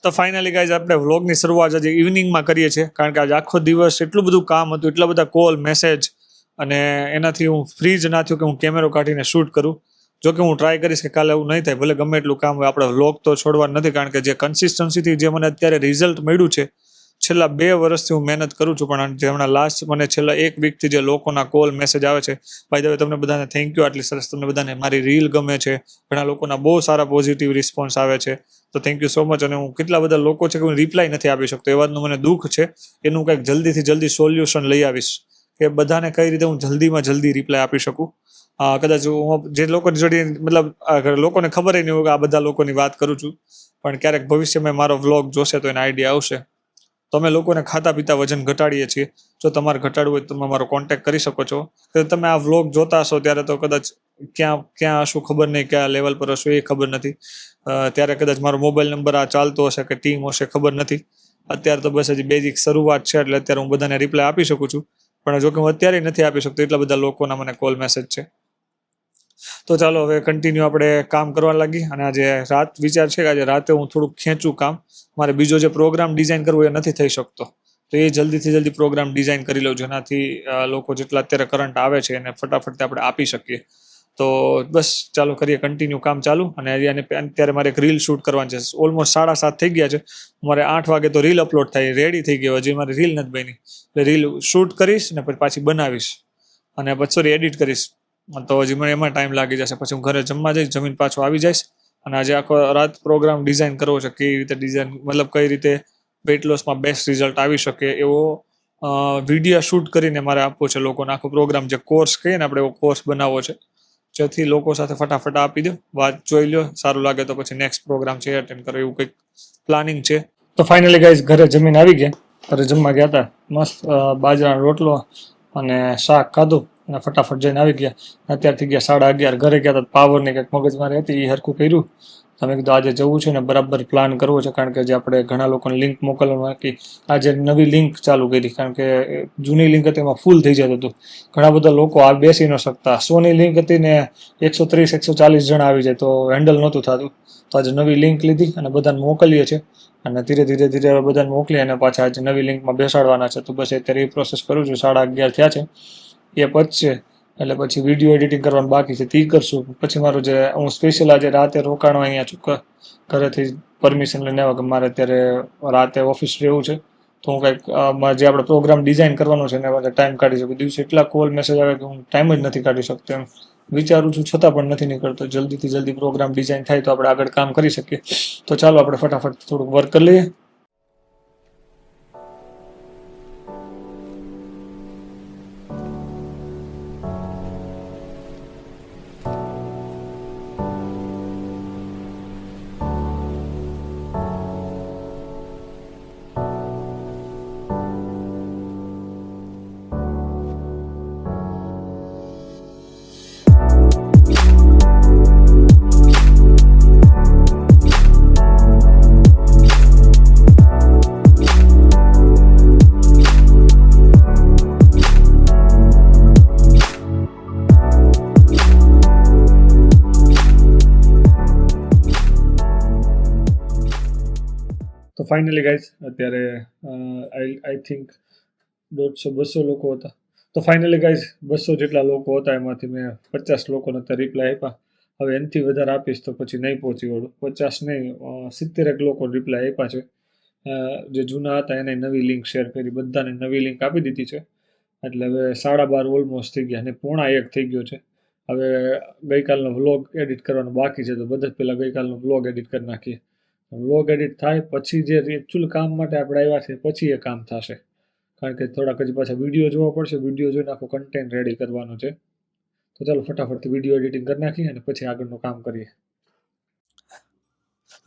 તો finally guys આપણે વ્લોગની શરૂઆત આજે ઇવનિંગમાં કરીએ છીએ, કારણ કે આજે આખો દિવસ એટલું બધું કામ હતું, એટલા બધા કોલ મેસેજ, અને એનાથી હું ફ્રી જ ના થયો કે હું કેમેરો કાઢીને શૂટ કરું. જો કે હું ટ્રાય કરીશ કે કાલે એવું નહીં થાય, ભલે ગમે એટલું કામ હોય, આપણે વ્લોગ તો છોડવા નથી, કારણ કે જે કન્સિસ્ટન્સીથી જે મને અત્યારે રિઝલ્ટ મળ્યું છે, છેલ્લા 2 વર્ષથી હું મહેનત કરું છું, પણ જે હમણાં લાસ્ટ મને છેલ્લા 1 વીકથી જે લોકોના કોલ મેસેજ આવે છે, બાય ધ વે તમને બધાને થેન્ક યુ, આટલી સરસ તમને બધાને મારી રીલ ગમે છે, ઘણા લોકોના બહુ સારા પોઝિટિવ રિસ્પોન્સ આવે છે, તો થેન્ક યુ સો મચ. અને હું કેટલા બધા લોકો છે કે હું રિપ્લાય નથી આપી શકતો, એ વાતનું મને દુઃખ છે. એનું કંઈક જલ્દીથી જલ્દી સોલ્યુશન લઈ આવીશ કે બધાને કઈ રીતે હું જલ્દીમાં જલ્દી રિપ્લાય આપી શકું. કદાચ હું જે લોકોની જોડે મતલબ લોકોને ખબર નહીં હોય કે આ બધા લોકોની વાત કરું છું, પણ ક્યારેક ભવિષ્યમાં મારો વ્લોગ જોશે તો એને આઈડિયા આવશે. તો અમે લોકોને ખાતા પીતા વજન ઘટાડીએ છીએ. જો તમારે ઘટાડવું હોય તો તમે મારો કોન્ટેક્ટ કરી શકો છો. કે તમે આ વ્લોગ જોતા હશો ત્યારે તો કદાચ ક્યાં હશું ખબર નહીં, કયા લેવલ પર હશું એ ખબર નથી, ત્યારે કદાચ મારો મોબાઈલ નંબર આ ચાલતો હશે કે ટીમ હશે ખબર નથી. અત્યારે તો બસ હજી બેઝિક શરૂઆત છે, એટલે અત્યારે હું બધાને રિપ્લાય આપી શકું છું, પણ જો કે હું અત્યારે નથી આપી શકતો, એટલા બધા લોકોના મને કોલ મેસેજ છે. તો ચાલો હવે કન્ટિન્યુ આપણે કામ કરવા લાગી. અને આજે રાત વિચાર છે કે આજે રાતે હું થોડુંક ખેંચું કામ. મારે બીજો જે પ્રોગ્રામ ડિઝાઇન કરવો એ નથી થઈ શકતો, તો એ જલ્દીથી જલ્દી પ્રોગ્રામ ડિઝાઇન કરી લઉં, જેનાથી લોકો જેટલા અત્યારે કરંટ આવે છે એને ફટાફટ આપણે આપી શકીએ. તો બસ ચાલો કરીએ, કન્ટિન્યુ કામ ચાલુ. અને અત્યારે મારે એક રીલ શૂટ કરવાની છે. ઓલમોસ્ટ 7:30 થઈ ગયા છે. મારે 8 વાગે તો રીલ અપલોડ થાય, રેડી થઈ ગયો, હજી મારી રીલ નથી બની. એટલે રીલ શૂટ કરીશ ને પછી પાછી બનાવીશ, અને પછી એડિટ કરીશ, તો હજી મને એમાં ટાઈમ લાગી જશે. પછી હું ઘરે જમવા જઈશ, જમીન પાછો આવી જઈશ. અને આજે આખો રાત પ્રોગ્રામ ડિઝાઇન કરવો છે, કેવી રીતે ડિઝાઇન, મતલબ કઈ રીતે વેઇટ લોસમાં બેસ્ટ રિઝલ્ટ આવી શકે એવો વિડીયો શૂટ કરીને મારે આપવો છે લોકોને. આખો પ્રોગ્રામ જે કોર્સ કહીએ ને આપણે, એવો કોર્સ બનાવવો છે, જેથી લોકો સાથે ફટાફટ આપી દો, વાત જોઈ લો, સારું લાગે તો પછી નેક્સ્ટ પ્રોગ્રામ છે અટેન્ડ કરો, એવું કંઈક પ્લાનિંગ છે. તો ફાઇનલી ગાઈઝ ઘરે જમીન આવી ગયા. ઘરે જમવા ગયા હતા, મસ્ત બાજરાનો રોટલો અને શાક ખાધું અને ફટાફટ જઈને આવી ગયા. અત્યારથી ગયા 11:30. ઘરે ગયા હતા, પાવરની કંઈક મગજમારી હતી, એ હરખું કર્યું. તમે કીધું આજે જવું છે ને બરાબર પ્લાન કરવો છે, કારણ કે જે આપણે ઘણા લોકોને લિંક મોકલવાનું હતી, આજે નવી લિંક ચાલુ કરી, કારણ કે જૂની લિંક હતી એમાં ફૂલ થઈ જતું હતું. ઘણા બધા લોકો આ બેસી ન શકતા. 100ની લિંક હતી ને 130-140 જણા આવી જાય, તો હેન્ડલ નહોતું થતું. તો આજે નવી લિંક લીધી અને બધાને મોકલીએ છીએ, અને ધીરે ધીરે બધાને મોકલી અને પાછા આજે નવી લિંકમાં બેસાડવાના છે. તો બસ અત્યારે એ પ્રોસેસ કરું છું. 11:30 થયા છે, એ પતશે એટલે પછી વિડીયો એડિટિંગ કરવાનું બાકી છે, તે કરશું. પછી મારું જે હું સ્પેશિયલ આજે રાતે રોકાણો અહીંયા છું, ઘરેથી પરમિશન લઈને આવ્યો કે મારે અત્યારે રાતે ઓફિસ રહેવું છે, તો હું કંઈક જે આપણે પ્રોગ્રામ ડિઝાઇન કરવાનો છે એના માટે ટાઈમ કાઢી શકું. દિવસે એટલા કોલ મેસેજ આવે કે હું ટાઈમ જ નથી કાઢી શકતો. એમ વિચારું છું છતાં પણ નથી નીકળતો. જલ્દીથી જલ્દી પ્રોગ્રામ ડિઝાઇન થાય તો આપણે આગળ કામ કરી શકીએ. તો ચાલો આપણે ફટાફટ થોડુંક વર્ક કરી લઈએ. તો ફાઇનલી ગાઈઝ અત્યારે આઈ થિંક 150-200 લોકો હતા. તો ફાઇનલી ગાઈઝ 200 જેટલા લોકો હતા, એમાંથી મેં 50 લોકોને અત્યારે રિપ્લાય આપ્યા. હવે એનાથી વધારે આપીશ તો પછી નહીં પહોંચી વળું. 50 નહીં, 70 લોકો રિપ્લાય આપ્યા છે. જે જૂના હતા એને નવી લિંક શેર કરી, બધાને નવી લિંક આપી દીધી છે. એટલે હવે 12:30 ઓલમોસ્ટ થઈ ગયા, અને 1:45 થઈ ગયો છે. હવે ગઈકાલનો વ્લોગ એડિટ કરવાનો બાકી છે, તો બધા પહેલાં ગઈકાલનો વ્લોગ એડિટ કરી નાખીએ. વ્લોગ એડિટ થાય પછી જે એકચ્યુઅલ કામ માટે આપણે આવ્યા છે પછી એ કામ થશે, કારણ કે થોડાક હજી પાછા વિડીયો જોવા પડશે. વિડીયો જોઈને આખો કન્ટેન્ટ રેડી કરવાનો છે. તો ચાલો ફટાફટથી વિડીયો એડિટિંગ કરી નાખીએ અને પછી આગળનું કામ કરીએ.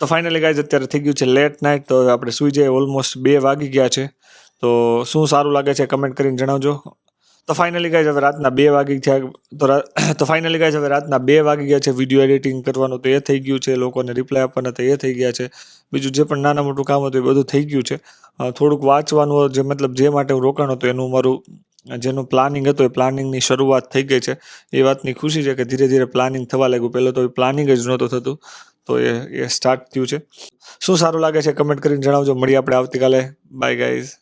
તો ફાઇનલી ગાઈઝ અત્યારે થઈ ગયું છે લેટ નાઇટ, તો આપણે સૂઈ જઈએ. ઓલમોસ્ટ 2 વાગી ગયા છે. તો શું સારું લાગે છે કમેન્ટ કરીને જણાવજો. તો ફાઇનલી ગાઈઝ હવે રાતના 2 વાગી ગયા. તો ફાઇનલી ગાઈઝ હવે રાતના 2 વાગી ગયા છે. વિડીયો એડિટિંગ કરવાનું તો એ થઈ ગયું છે, લોકોને રિપ્લાય આપવાના તો એ થઈ ગયા છે. બીજું જે પણ નાના મોટું કામ હતું એ બધું થઈ ગયું છે. થોડુંક વાંચવાનું, જે મતલબ જે માટે હું રોકાણો હતો એનું મારું જેનું પ્લાનિંગ હતું એ પ્લાનિંગની શરૂઆત થઈ ગઈ છે. એ વાતની ખુશી છે કે ધીરે ધીરે પ્લાનિંગ થવા લાગ્યું. પહેલાં તો પ્લાનિંગ જ નહોતું થતું. તો એ સ્ટાર્ટ થયું છે. શું સારું લાગે છે કમેન્ટ કરીને જણાવજો. મળીએ આપણે આવતીકાલે. By guys.